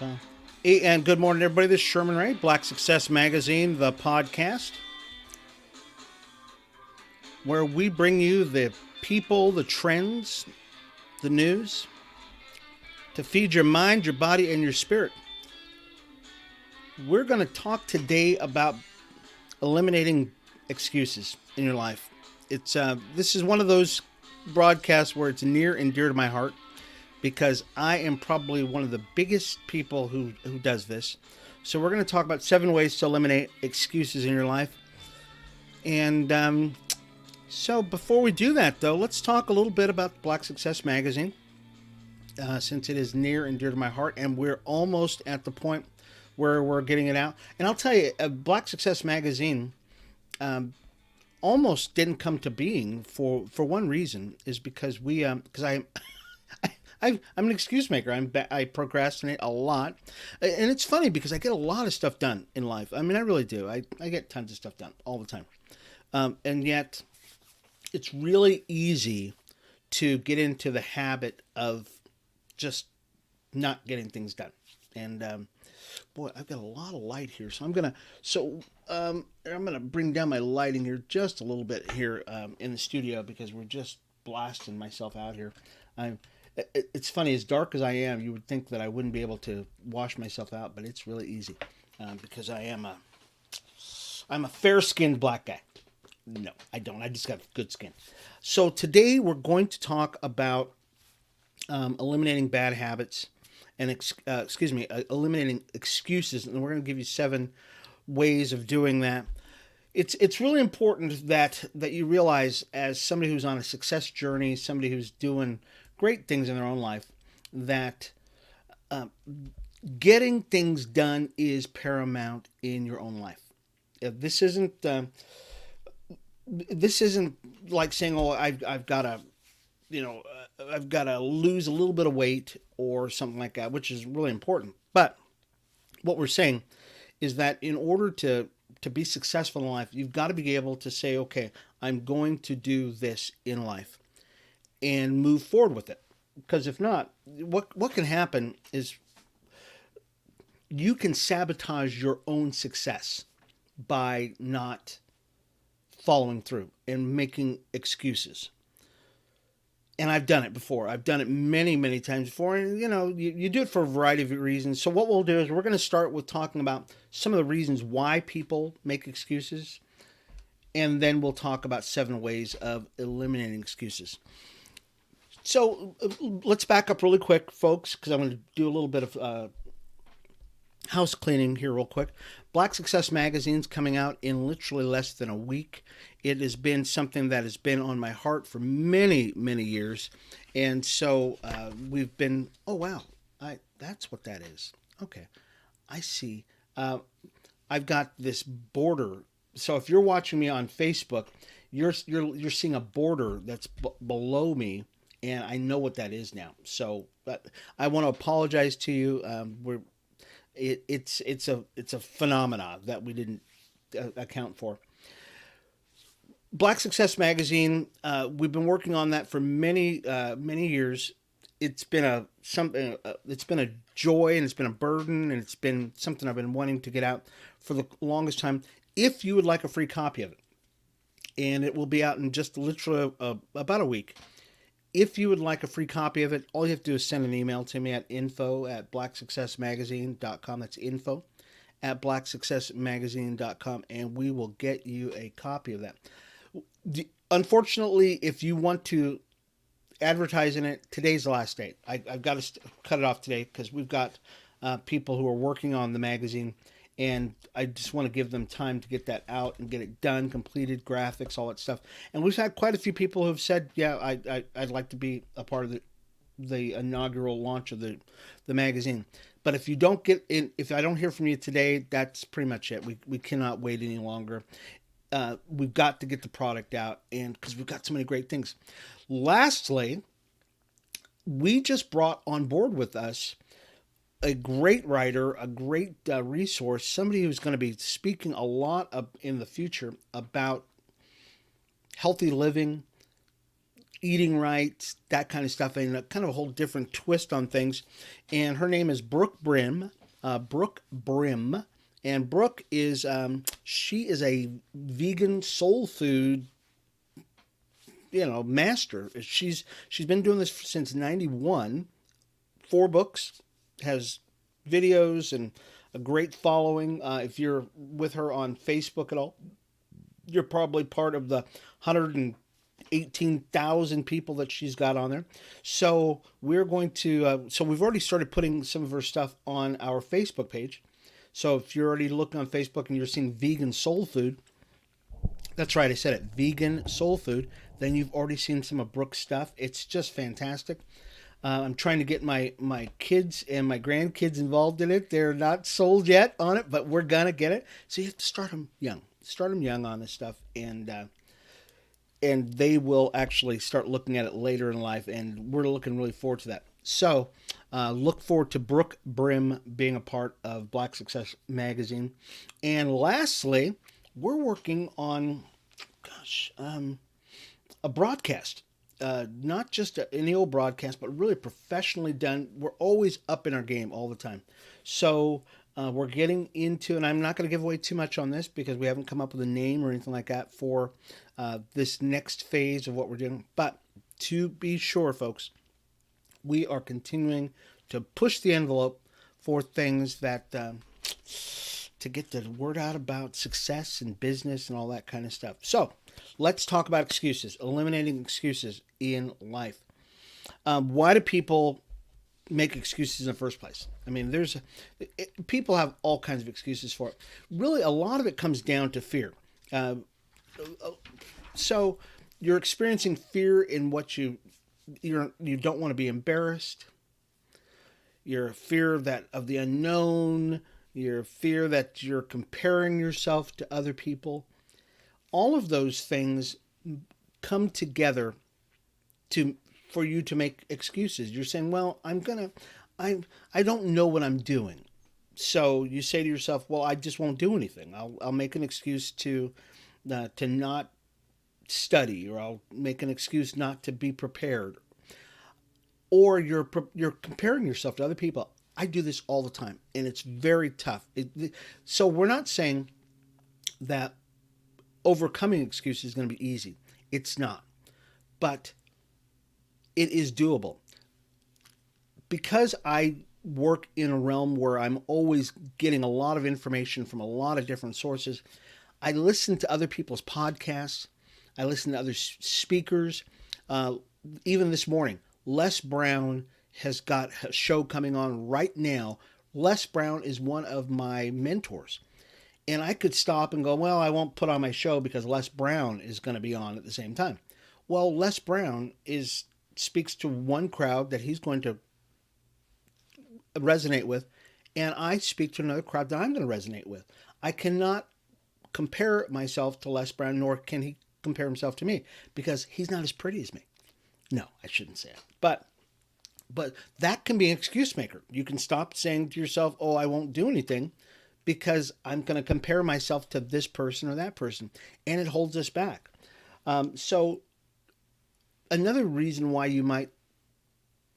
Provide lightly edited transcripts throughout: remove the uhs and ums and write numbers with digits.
Uh, hey, and good morning, everybody. This is Sherman Ray, Black Success Magazine, the podcast, where we bring you the people, the trends, the news to feed your mind, your body, and your spirit. We're going to talk today about eliminating excuses in your life. This is one of those broadcasts where it's near and dear to my heart because I am probably one of the biggest people who does this. So we're going to talk about 7 ways to eliminate excuses in your life. And so before we do that, though, let's talk a little bit about Black Success Magazine, since it is near and dear to my heart, and we're almost at the point where we're getting it out. And I'll tell you, Black Success Magazine almost didn't come to being for one reason is because because I'm an excuse maker. I procrastinate a lot, and it's funny because I get a lot of stuff done in life. I mean, I really do. I get tons of stuff done all the time, and yet it's really easy to get into the habit of just not getting things done. And boy, I've got a lot of light here, so I'm gonna bring down my lighting here just a little bit here in the studio because we're just blasting myself out here. I'm. It's funny, as dark as I am, you would think that I wouldn't be able to wash myself out, but it's really easy because I'm a fair-skinned black guy. No, I don't. I just got good skin. So today we're going to talk about eliminating bad habits and eliminating excuses, and we're going to give you 7 ways of doing that. It's really important that you realize, as somebody who's on a success journey, somebody who's doing great things in their own life, that uh, getting things done is paramount in your own life. If this isn't like saying, "Oh, I've got to, I've got to lose a little bit of weight or something like that," which is really important. But what we're saying is that in order to be successful in life, you've got to be able to say, "Okay, I'm going to do this in life," and move forward with it. Because if not, what can happen is you can sabotage your own success by not following through and making excuses. And I've done it before. I've done it many, many times before. And, you do it for a variety of reasons. So, what we'll do is we're going to start with talking about some of the reasons why people make excuses. And then we'll talk about 7 ways of eliminating excuses. So, let's back up really quick, folks, because I'm going to do a little bit of house cleaning here real quick. Black Success Magazine's coming out in literally less than a week. It has been something that has been on my heart for many, many years. And so we've been, oh, wow, that's what that is. Okay, I see. I've got this border. So if you're watching me on Facebook, you're seeing a border that's below me, and I know what that is now. So I want to apologize to you. It's a phenomena that we didn't account for. Black Success Magazine. We've been working on that for many years. It's been something. It's been a joy and it's been a burden and it's been something I've been wanting to get out for the longest time. If you would like a free copy of it, and it will be out in just literally about a week. If you would like a free copy of it, all you have to do is send an email to me at info@blacksuccessmagazine.com. That's info@blacksuccessmagazine.com, and we will get you a copy of that. Unfortunately, if you want to advertise in it, today's the last date. I've got to cut it off today because we've got people who are working on the magazine, and I just want to give them time to get that out and get it done, completed, graphics, all that stuff. And we've had quite a few people who have said, "Yeah, I'd like to be a part of the inaugural launch of the magazine." But if you don't get in, if I don't hear from you today, that's pretty much it. We cannot wait any longer. We've got to get the product out, and because we've got so many great things. Lastly, we just brought on board with us a great writer, a great resource, somebody who's going to be speaking a lot in the future about healthy living, eating right, that kind of stuff, and a kind of a whole different twist on things. And her name is Brooke Brim. Brooke Brim. And Brooke is she is a vegan soul food master. She's been doing this since '91. 4 books, has videos and a great following. If you're with her on Facebook at all, you're probably part of the 118,000 people that she's got on there. So we're going to. So we've already started putting some of her stuff on our Facebook page. So if you're already looking on Facebook and you're seeing vegan soul food, that's right, I said it, vegan soul food, then you've already seen some of Brooke's stuff. It's just fantastic. I'm trying to get my kids and my grandkids involved in it. They're not sold yet on it, but we're going to get it. So you have to start them young. Start them young on this stuff, and they will actually start looking at it later in life, and we're looking really forward to that. So look forward to Brooke Brim being a part of Black Success Magazine. And lastly, we're working on, a broadcast. Not just any old broadcast, but really professionally done. We're always up in our game all the time. So we're getting into, and I'm not going to give away too much on this because we haven't come up with a name or anything like that for this next phase of what we're doing. But to be sure, folks, we are continuing to push the envelope for things that to get the word out about success and business and all that kind of stuff. So let's talk about excuses, eliminating excuses in life. Why do people make excuses in the first place? I mean, people have all kinds of excuses for it. Really, a lot of it comes down to fear. So you're experiencing fear in what you don't want to be embarrassed. Your fear of the unknown. Your fear that you're comparing yourself to other people. All of those things come together for you to make excuses. You're saying, well, I don't know what I'm doing. So you say to yourself, well, I just won't do anything. I'll make an excuse to not study, or I'll make an excuse not to be prepared. Or you're comparing yourself to other people. I do this all the time, and it's very tough. So we're not saying that overcoming excuses is going to be easy. It's not. But it is doable. Because I work in a realm where I'm always getting a lot of information from a lot of different sources, I listen to other people's podcasts. I listen to other speakers. Even this morning, Les Brown has got a show coming on right now. Les Brown is one of my mentors. And I could stop and go, well, I won't put on my show because Les Brown is going to be on at the same time. Well, Les Brown speaks to one crowd that he's going to resonate with, and I speak to another crowd that I'm going to resonate with. I cannot compare myself to Les Brown, nor can he compare himself to me, because he's not as pretty as me. No, I shouldn't say it. But that can be an excuse maker. You can stop saying to yourself, oh, I won't do anything because I'm going to compare myself to this person or that person. And it holds us back. So another reason why you might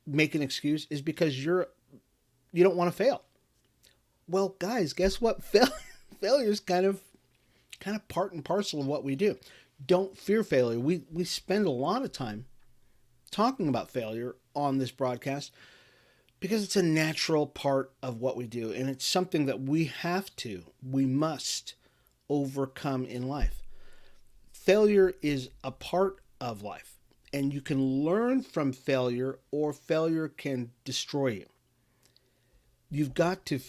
make an excuse is because you don't want to fail. Well, guys, guess what? Failure is kind of part and parcel of what we do. Don't fear failure. We spend a lot of time talking about failure on this broadcast because it's a natural part of what we do, and it's something that we must overcome in life. Failure is a part of life, and you can learn from failure, or failure can destroy you. You've got to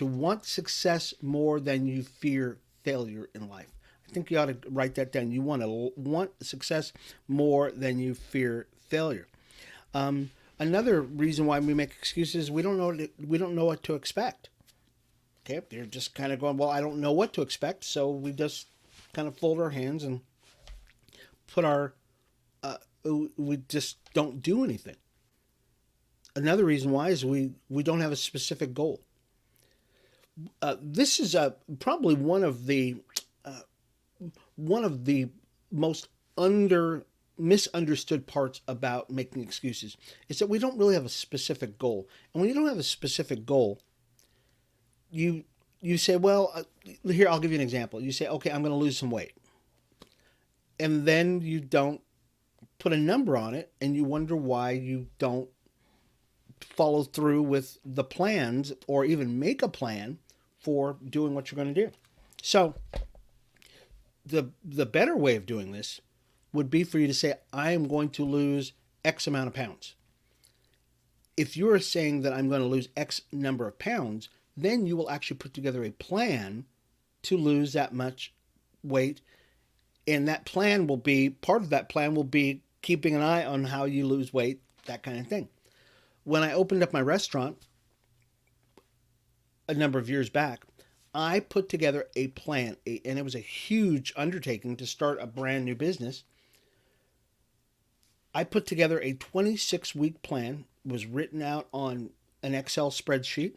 want success more than you fear failure in life. I think you ought to write that down. You want success more than you fear failure. Another reason why we make excuses, we don't know what to expect. Okay, they're just kind of going, well, I don't know what to expect, so we just kind of fold our hands and we just don't do anything. Another reason why is we don't have a specific goal. This is probably one of the most misunderstood parts about making excuses is that we don't really have a specific goal. And when you don't have a specific goal, you say, well, here, I'll give you an example. You say, okay, I'm going to lose some weight. And then you don't put a number on it, and you wonder why you don't follow through with the plans or even make a plan for doing what you're going to do. So the better way of doing this would be for you to say, I am going to lose X amount of pounds. If you're saying that I'm going to lose X number of pounds, then you will actually put together a plan to lose that much weight. And that plan will be, part of that plan will be keeping an eye on how you lose weight, that kind of thing. When I opened up my restaurant a number of years back, I put together a plan, and it was a huge undertaking to start a brand new business. I put together a 26-week plan, was written out on an Excel spreadsheet.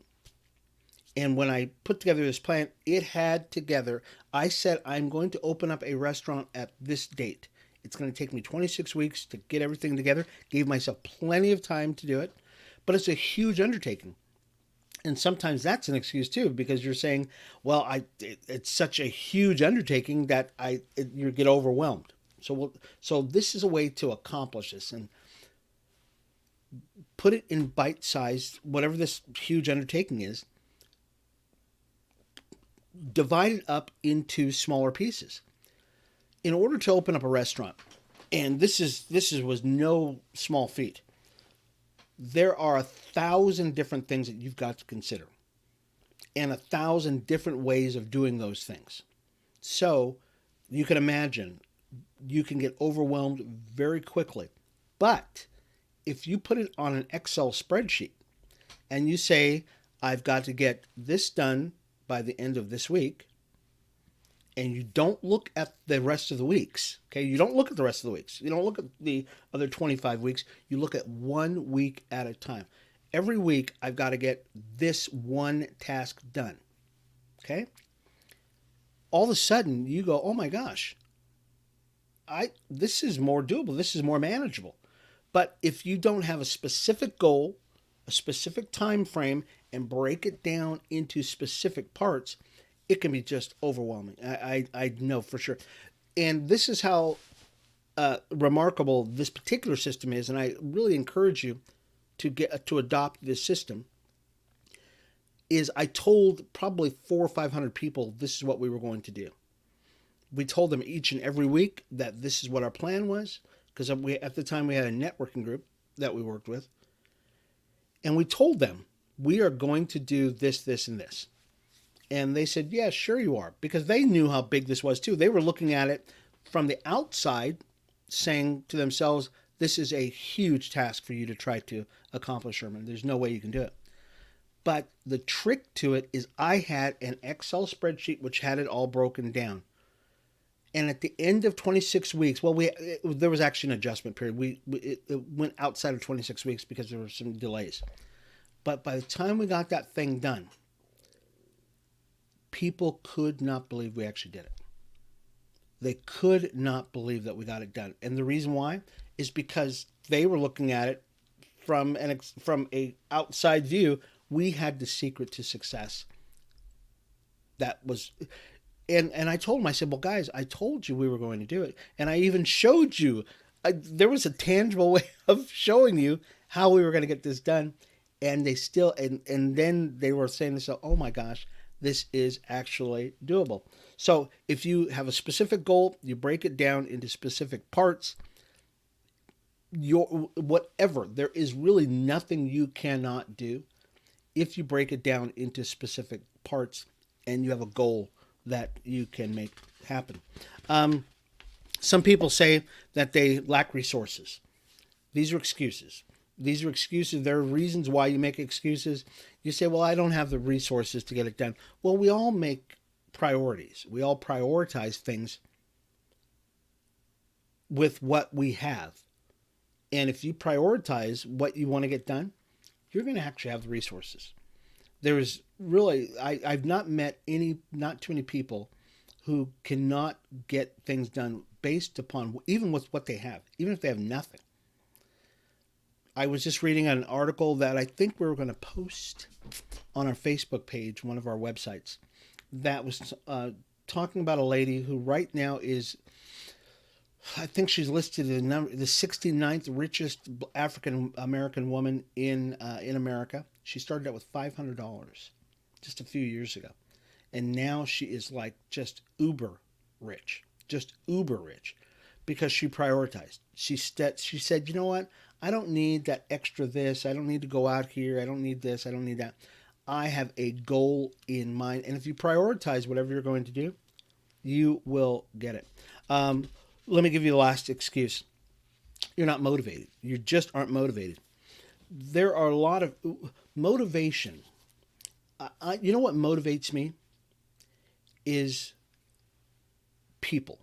And when I put together this plan, it had together, I said, I'm going to open up a restaurant at this date. It's going to take me 26 weeks to get everything together. Gave myself plenty of time to do it, but it's a huge undertaking. And sometimes that's an excuse too, because you're saying, well, it's such a huge undertaking that you get overwhelmed. So this is a way to accomplish this, and put it in bite-sized, whatever this huge undertaking is, divide it up into smaller pieces. In order to open up a restaurant, and this was no small feat, there are 1,000 different things that you've got to consider, and 1,000 different ways of doing those things. So you can imagine you can get overwhelmed very quickly. But if you put it on an Excel spreadsheet and you say, I've got to get this done by the end of this week, and you don't look at the rest of the weeks, okay? You don't look at the rest of the weeks. You don't look at the other 25 weeks. You look at 1 week at a time. Every week, I've got to get this one task done, okay? All of a sudden, you go, oh my gosh, this is more doable. This is more manageable. But if you don't have a specific goal, a specific time frame, and break it down into specific parts, it can be just overwhelming. I know for sure. And this is how remarkable this particular system is, and I really encourage you to adopt this system. Is I told probably 400 or 500 people this is what we were going to do. We told them each and every week that this is what our plan was, because at the time we had a networking group that we worked with, and we told them we are going to do this, this, and this. And they said, yeah, sure you are, because they knew how big this was too. They were looking at it from the outside, saying to themselves, this is a huge task for you to try to accomplish, Sherman. There's no way you can do it. But the trick to it is I had an Excel spreadsheet which had it all broken down. And at the end of 26 weeks, there was actually an adjustment period. It went outside of 26 weeks because there were some delays. But by the time we got that thing done, people could not believe we actually did it. They could not believe that we got it done. And the reason why is because they were looking at it from a outside view. We had the secret to success. That was, and I told them, I said, well, guys, I told you we were going to do it. And I even showed you, there was a tangible way of showing you how we were going to get this done. And they still, and then they were saying this, oh my gosh, this is actually doable. So if you have a specific goal, you break it down into specific parts, whatever, there is really nothing you cannot do if you break it down into specific parts and you have a goal that you can make happen. Some people say that they lack resources. These are excuses. These are excuses. There are reasons why you make excuses. You say, well, I don't have the resources to get it done. Well, we all make priorities. We all prioritize things with what we have. And if you prioritize what you want to get done, you're going to actually have the resources. There is really, I've not met not too many people who cannot get things done based upon even with what they have, even if they have nothing. I was just reading an article that I think we were going to post on our Facebook page, one of our websites, that was talking about a lady who right now is, I think she's listed the 69th richest African American woman in America. She started out with $500 just a few years ago, and now she is like just uber rich, because she prioritized. She said, you know what? I don't need that extra this. I don't need to go out here. I don't need this. I don't need that. I have a goal in mind, and if you prioritize whatever you're going to do, you will get it. Let me give you the last excuse. You're not motivated. You just aren't motivated. There are a lot of motivation. You know what motivates me is people.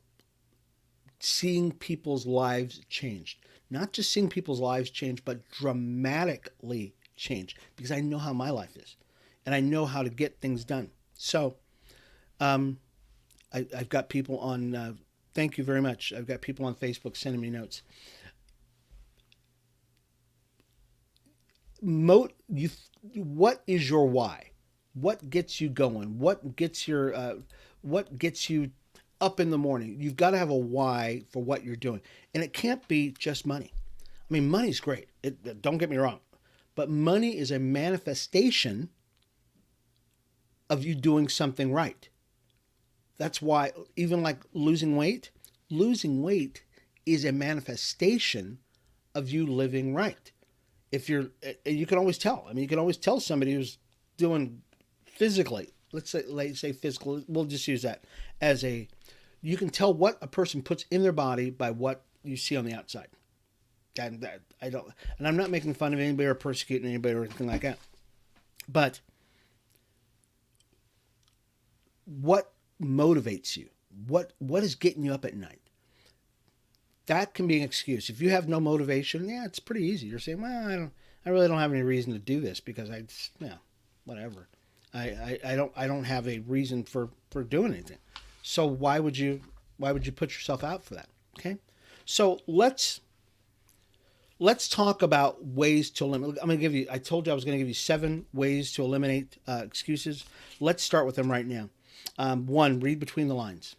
Seeing people's lives changed. Not just seeing people's lives change, but dramatically change. Because I know how my life is. And I know how to get things done. So, I've got people on, thank you very much. I've got people on Facebook sending me notes. What is your why? What gets you going? What gets you up in the morning? You've got to have a why for what you're doing. And it can't be just money. I mean, money's great. Don't get me wrong. But money is a manifestation of you doing something right. That's why even like losing weight is a manifestation of you living right. You can always tell. I mean, you can always tell somebody who's doing physically, let's say physical, we'll just use that as you can tell what a person puts in their body by what you see on the outside. And I'm not making fun of anybody or persecuting anybody or anything like that. But what motivates you? What is getting you up at night? That can be an excuse. If you have no motivation, yeah, it's pretty easy. You're saying, well, I really don't have any reason to do this because whatever. I don't have a reason for doing anything. So why would you put yourself out for that? Okay. So let's talk about ways to eliminate. I told you I was going to give you 7 ways to eliminate excuses. Let's start with them right now. 1, read between the lines.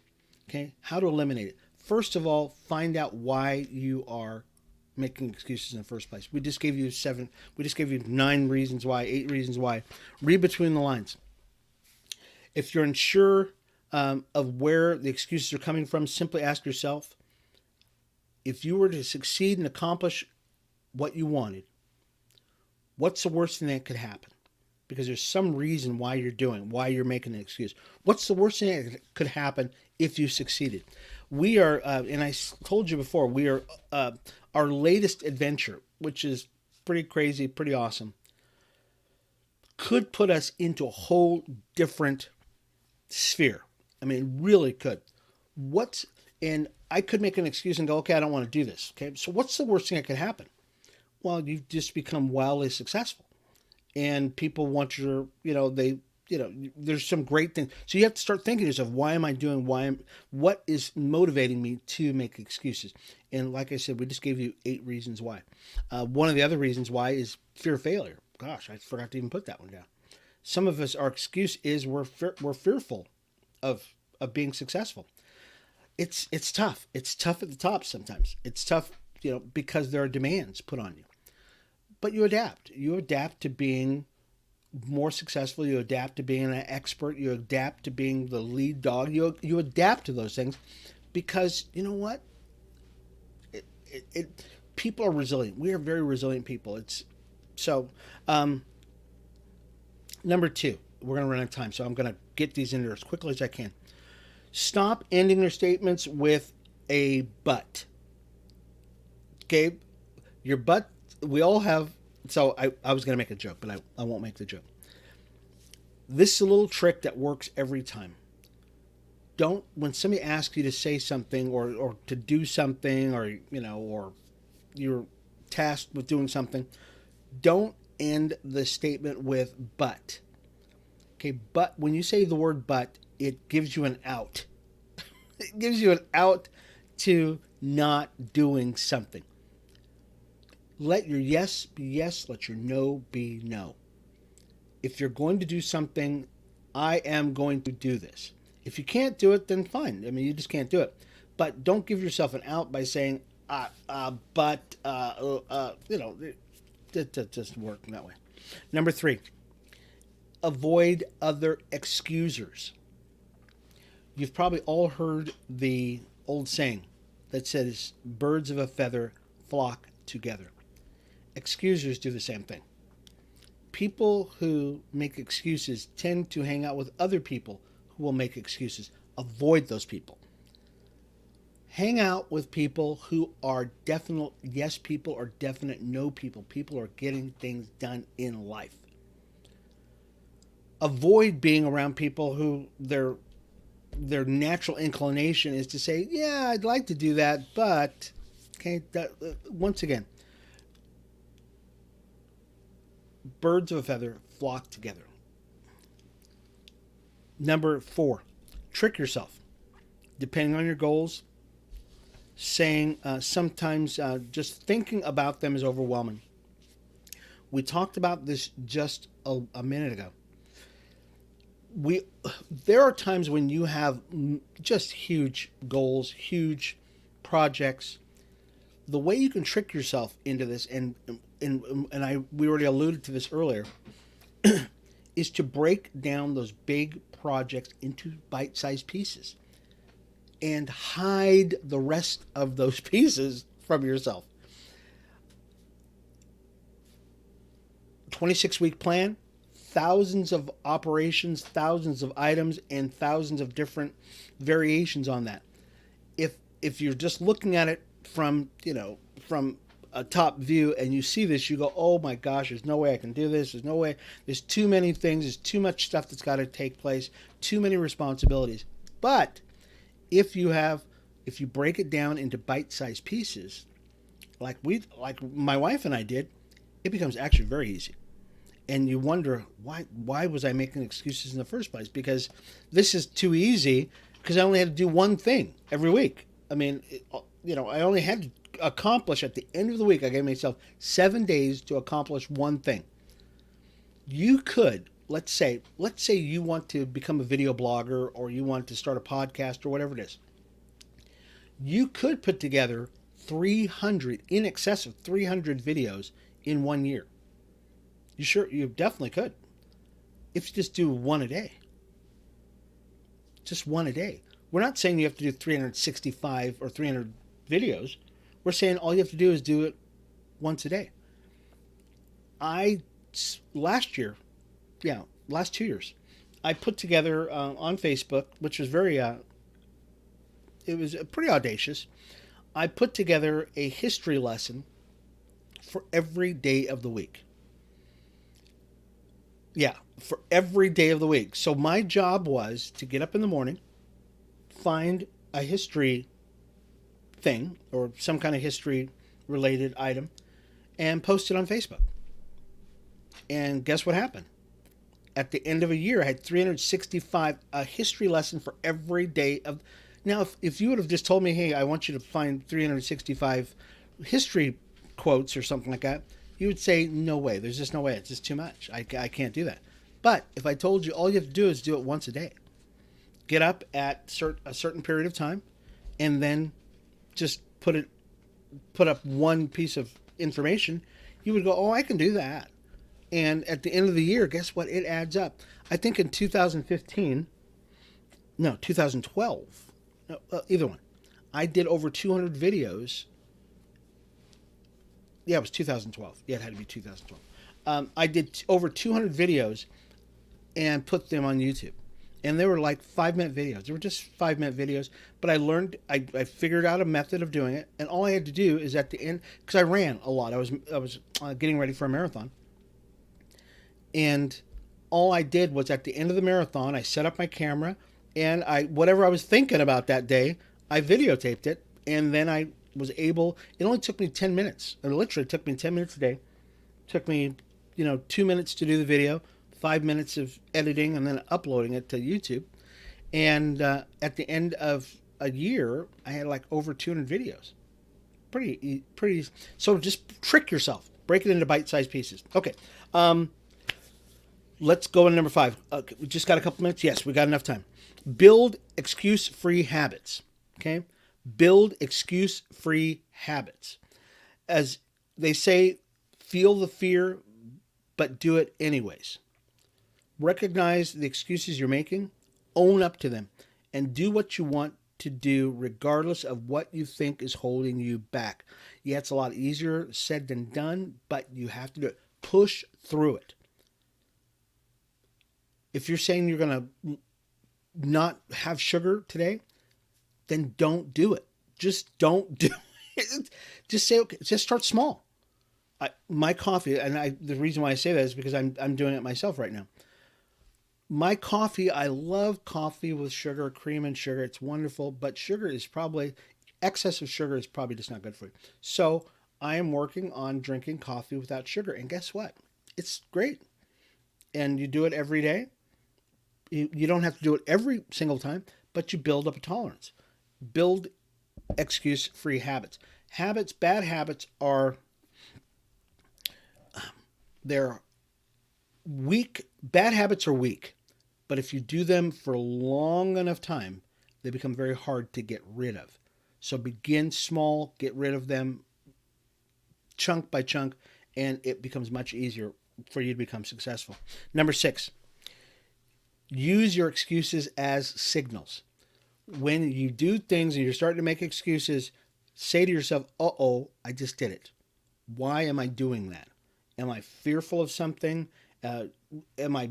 Okay. How to eliminate it. First of all, find out why you are making excuses in the first place. We just gave you 7. We just gave you 9 reasons why, 8 reasons why. Read between the lines. If you're unsure of where the excuses are coming from, simply ask yourself, if you were to succeed and accomplish what you wanted, what's the worst thing that could happen? Because there's some reason why you're making an excuse. What's the worst thing that could happen if you succeeded? We are, and I told you before, we are our latest adventure, which is pretty crazy, pretty awesome, could put us into a whole different sphere. I mean, really could. And I could make an excuse and go, okay, I don't want to do this. Okay, so what's the worst thing that could happen? Well, you've just become wildly successful, and people want there's some great things. So you have to start thinking to yourself, what is motivating me to make excuses? And like I said, we just gave you 8 reasons why. One of the other reasons why is fear of failure. Gosh, I forgot to even put that one down. Some of us, our excuse is we're fearful of being successful. It's tough. It's tough at the top sometimes. It's tough, because there are demands put on you. But you adapt. You adapt to being more successful. You adapt to being an expert. You adapt to being the lead dog. You adapt to those things because you know what? People are resilient. We are very resilient people. Number 2, we're going to run out of time, so I'm going to get these in there as quickly as I can. Stop ending your statements with a but. Okay? Your but, we all have, so I was going to make a joke, but I won't make the joke. This is a little trick that works every time. When somebody asks you to say something or to do something or you're tasked with doing something, don't end the statement with but. Okay, but when you say the word but, it gives you an out. It gives you an out to not doing something. Let your yes be yes, let your no be no. If you're going to do something, I am going to do this. If you can't do it, then fine. I mean, you just can't do it. But don't give yourself an out by saying, it doesn't work that way. Number 3, avoid other excusers. You've probably all heard the old saying that says, birds of a feather flock together. Excusers do the same thing. People who make excuses tend to hang out with other people who will make excuses. Avoid those people. Hang out with people who are definite yes people or definite no people. People who are getting things done in life. Avoid being around people who their natural inclination is to say, yeah, I'd like to do that, but okay. Once again, birds of a feather flock together. Number 4, trick yourself. Depending on your goals, saying sometimes just thinking about them is overwhelming. We talked about this just a minute ago. There are times when you have just huge goals, huge projects. The way you can trick yourself into this, and we already alluded to this earlier, is to break down those big projects into bite-sized pieces and hide the rest of those pieces from yourself. 26-week plan, thousands of operations, thousands of items, and thousands of different variations on that. If you're just looking at it from a top view and you see this, you go, oh my gosh, there's no way I can do this. There's no way. There's too many things. There's too much stuff that's got to take place. Too many responsibilities. But if you break it down into bite-sized pieces, like my wife and I did, it becomes actually very easy. And you wonder, why was I making excuses in the first place? Because this is too easy because I only had to do one thing every week. I mean, I only had to accomplish at the end of the week. I gave myself 7 days to accomplish one thing. You could, let's say you want to become a video blogger or you want to start a podcast or whatever it is. You could put together in excess of 300 videos in 1 year. You definitely could. If you just do one a day. Just one a day. We're not saying you have to do 365 or 300 videos. We're saying all you have to do is do it once a day. Last 2 years, I put together on Facebook, which was it was pretty audacious. I put together a history lesson for every day of the week. Yeah, for every day of the week. So my job was to get up in the morning, find a history thing or some kind of history related item and post it on Facebook. And guess what happened? At the end of a year, I had 365, a history lesson for every day of. Now, if you would have just told me, hey, I want you to find 365 history quotes or something like that, you would say, no way. There's just no way. It's just too much. I can't do that. But if I told you all you have to do is do it once a day, get up at a certain period of time, and then just put up one piece of information, you would go, oh, I can do that. And at the end of the year, guess what? It adds up. I think in 2012, either one, I did over 200 videos. Yeah, it was 2012. Yeah, it had to be 2012. I did over 200 videos and put them on YouTube. And they were like 5-minute videos. They were just 5-minute videos. But I learned, I figured out a method of doing it. And all I had to do is at the end, because I ran a lot. I was getting ready for a marathon. And all I did was at the end of the marathon, I set up my camera. And whatever I was thinking about that day, I videotaped it. And then I was able, it only took me 10 minutes. It literally took me 10 minutes a day. It took me, 2 minutes to do the video, 5 minutes of editing, and then uploading it to YouTube. And at the end of a year, I had like over 200 videos. Pretty. So just trick yourself. Break it into bite-sized pieces. Okay. Let's go to number 5. Okay, we just got a couple minutes. Yes, we got enough time. Build excuse-free habits. Okay? Build excuse-free habits. As they say, feel the fear, but do it anyways. Recognize the excuses you're making, own up to them, and do what you want to do regardless of what you think is holding you back. Yeah, it's a lot easier said than done, but you have to do it. Push through it. If you're saying you're going to not have sugar today, then don't do it. Just don't do it. Just say, okay, just start small. My coffee, and the reason why I say that is because I'm doing it myself right now. My coffee, I love coffee with sugar, cream and sugar. It's wonderful, but excess of sugar is probably just not good for you. So I am working on drinking coffee without sugar. And guess what? It's great. And you do it every day. You don't have to do it every single time, but you build up a tolerance. Build excuse-free habits. Bad habits are, they're weak. Bad habits are weak. But if you do them for long enough time, they become very hard to get rid of. So begin small, get rid of them chunk by chunk, and it becomes much easier for you to become successful. Number 6, use your excuses as signals. When you do things and you're starting to make excuses, say to yourself, uh-oh, I just did it. Why am I doing that? Am I fearful of something? Am I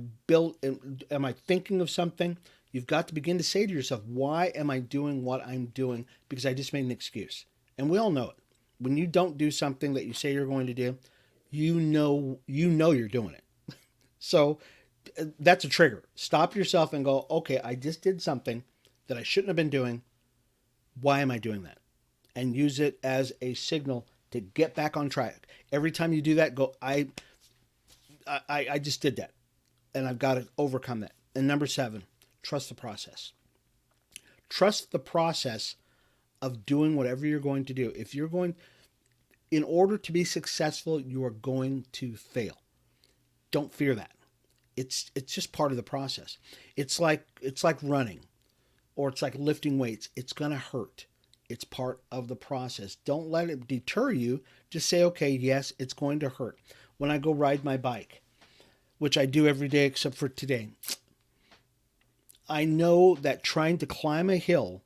thinking of something? You've got to begin to say to yourself, why am I doing what I'm doing? Because I just made an excuse. And we all know it. When you don't do something that you say you're going to do, you know you're doing it. So that's a trigger. Stop yourself and go, okay, I just did something that I shouldn't have been doing. Why am I doing that? And use it as a signal to get back on track. Every time you do that, go, I just did that, and I've got to overcome that. And number 7, trust the process. Trust the process of doing whatever you're going to do. In order to be successful, you are going to fail. Don't fear that. It's just part of the process. It's like running, or it's like lifting weights. It's going to hurt. It's part of the process. Don't let it deter you. Just say, okay, yes, it's going to hurt. When I go ride my bike, which I do every day except for today, I know that trying to climb a hill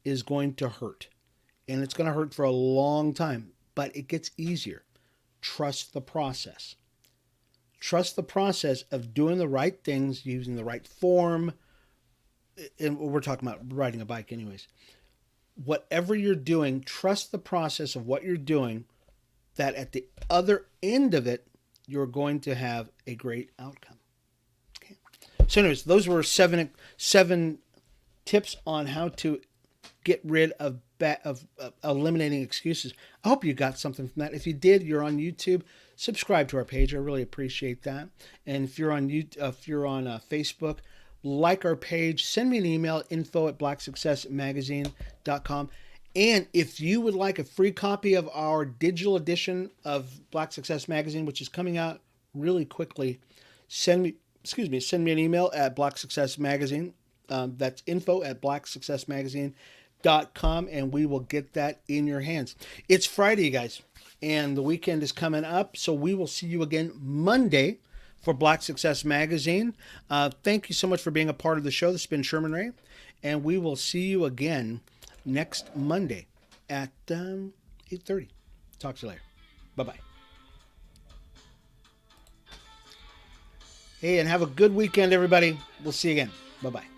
is going to hurt. And it's going to hurt for a long time, but it gets easier. Trust the process. Trust the process of doing the right things, using the right form. And we're talking about riding a bike anyways. Whatever you're doing, trust the process of what you're doing, that at the other end of it, you're going to have a great outcome. Okay. So anyways, those were seven tips on how to get rid of eliminating excuses. I hope you got something from that. If you did, you're on YouTube, subscribe to our page. I really appreciate that. And if you're on Facebook, like our page, send me an email, info@blacksuccessmagazine.com. And if you would like a free copy of our digital edition of Black Success Magazine, which is coming out really quickly, send me an email at Black Success Magazine. That's info@blacksuccessmagazine.com, and we will get that in your hands. It's Friday, guys, and the weekend is coming up, so we will see you again Monday for Black Success Magazine. Thank you so much for being a part of the show. This has been Sherman Ray, and we will see you again next Monday at 8:30. Talk to you later. Bye-bye. Hey, and have a good weekend, everybody. We'll see you again. Bye-bye.